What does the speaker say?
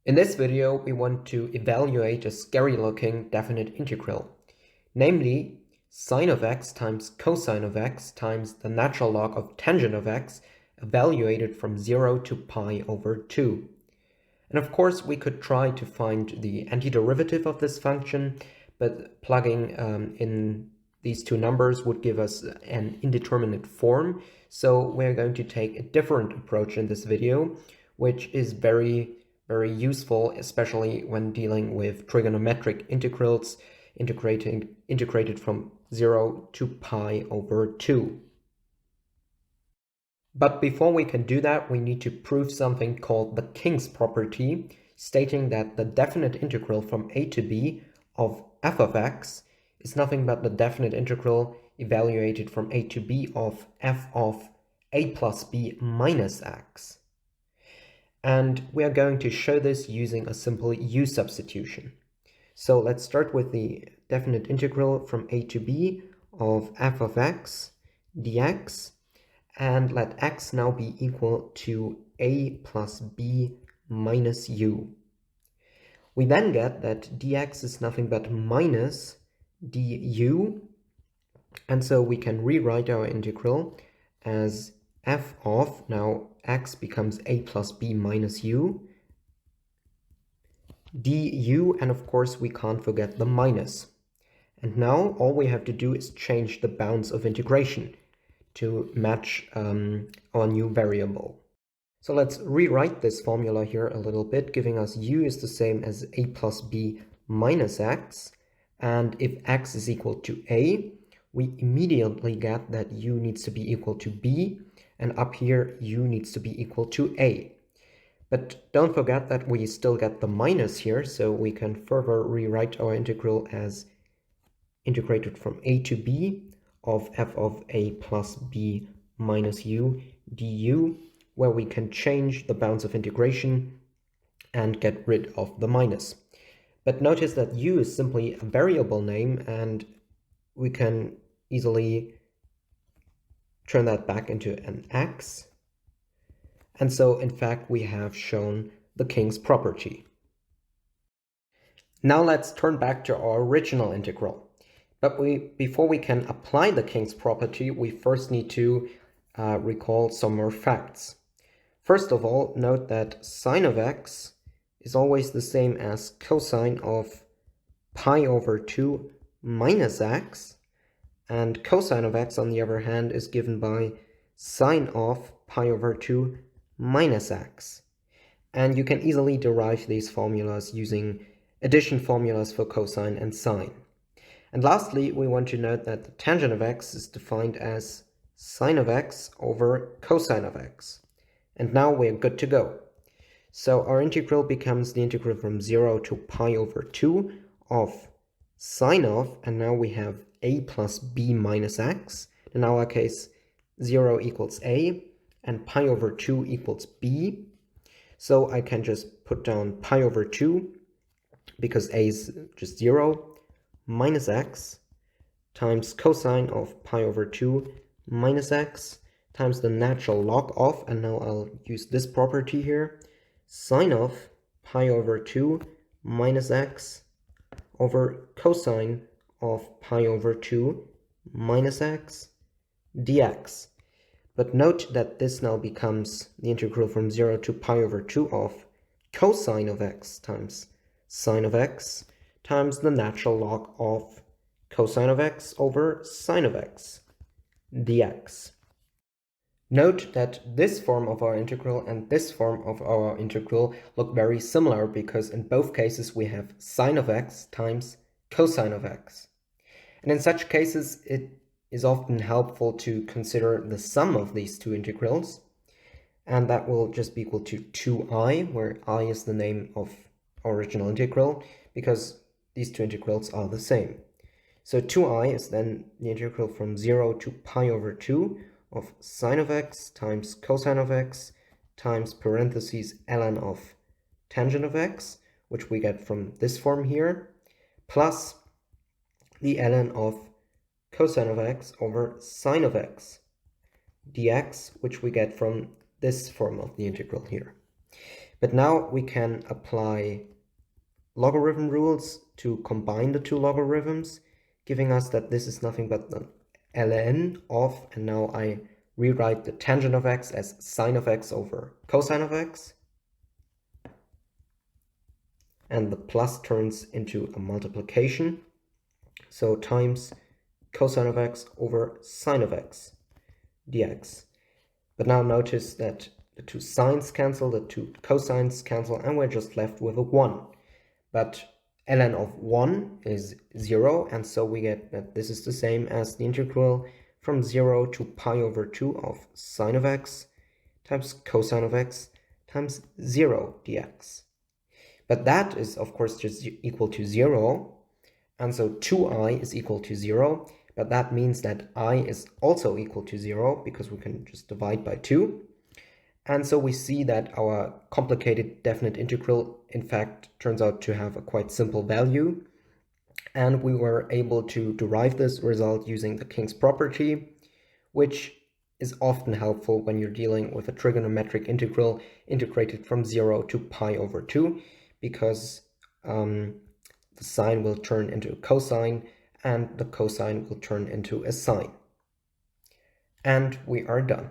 In this video, we want to evaluate a scary-looking definite integral, namely sine of x times cosine of x times the natural log of tangent of x evaluated from 0 to pi over 2. And of course, we could try to find the antiderivative of this function, but plugging in these two numbers would give us an indeterminate form. So we're going to take a different approach in this video, which is very useful, especially when dealing with trigonometric integrals integrated from 0 to pi over 2. But before we can do that, we need to prove something called the King's property, stating that the definite integral from a to b of f of x is nothing but the definite integral evaluated from a to b of f of a plus b minus x. And we are going to show this using a simple u substitution. So let's start with the definite integral from a to b of f of x dx, and let x now be equal to a plus b minus u. We then get that dx is nothing but minus du, and so we can rewrite our integral as f of, now x becomes a plus b minus u, du, and of course we can't forget the minus. And now all we have to do is change the bounds of integration to match our new variable. So let's rewrite this formula here a little bit, giving us u is the same as a plus b minus x, and if x is equal to a, we immediately get that u needs to be equal to b, and up here u needs to be equal to a. But don't forget that we still get the minus here, so we can further rewrite our integral as integrated from a to b of f of a plus b minus u du, where we can change the bounds of integration and get rid of the minus. But notice that u is simply a variable name, and we can easily turn that back into an x. And so, in fact, we have shown the King's property. Now let's turn back to our original integral. But before we can apply the King's property, we first need to recall some more facts. First of all, note that sine of x is always the same as cosine of pi over 2 minus x, and cosine of x, on the other hand, is given by sine of pi over 2 minus x. And you can easily derive these formulas using addition formulas for cosine and sine. And lastly, we want to note that the tangent of x is defined as sine of x over cosine of x. And now we're good to go. So our integral becomes the integral from 0 to pi over 2 of sine of, and now we have a plus b minus x. In our case, 0 equals a, and pi over 2 equals b. So I can just put down pi over 2, because a is just 0, minus x times cosine of pi over 2 minus x times the natural log of, and now I'll use this property here, sine of pi over 2 minus x over cosine of pi over 2 minus x dx. But note that this now becomes the integral from 0 to pi over 2 of cosine of x times sine of x times the natural log of cosine of x over sine of x dx. Note that this form of our integral and this form of our integral look very similar, because in both cases we have sine of x times cosine of x. And in such cases, it is often helpful to consider the sum of these two integrals, and that will just be equal to 2i, where I is the name of our original integral, because these two integrals are the same. So 2i is then the integral from 0 to pi over 2 of sine of x times cosine of x times parentheses ln of tangent of x, which we get from this form here, plus the ln of cosine of x over sine of x dx, which we get from this form of the integral here. But now we can apply logarithm rules to combine the two logarithms, giving us that this is nothing but the ln of, and now I rewrite the tangent of x as sine of x over cosine of x. And the plus turns into a multiplication. So times cosine of x over sine of x dx. But now notice that the two sines cancel, the two cosines cancel, and we're just left with a 1. But ln of 1 is 0, and so we get that this is the same as the integral from 0 to pi over 2 of sine of x times cosine of x times 0 dx. But that is, of course, just equal to 0, and so 2i is equal to 0, but that means that I is also equal to 0, because we can just divide by 2. And so we see that our complicated definite integral, in fact, turns out to have a quite simple value. And we were able to derive this result using the King's property, which is often helpful when you're dealing with a trigonometric integral integrated from 0 to pi over 2, because the sine will turn into a cosine and the cosine will turn into a sine. And we are done.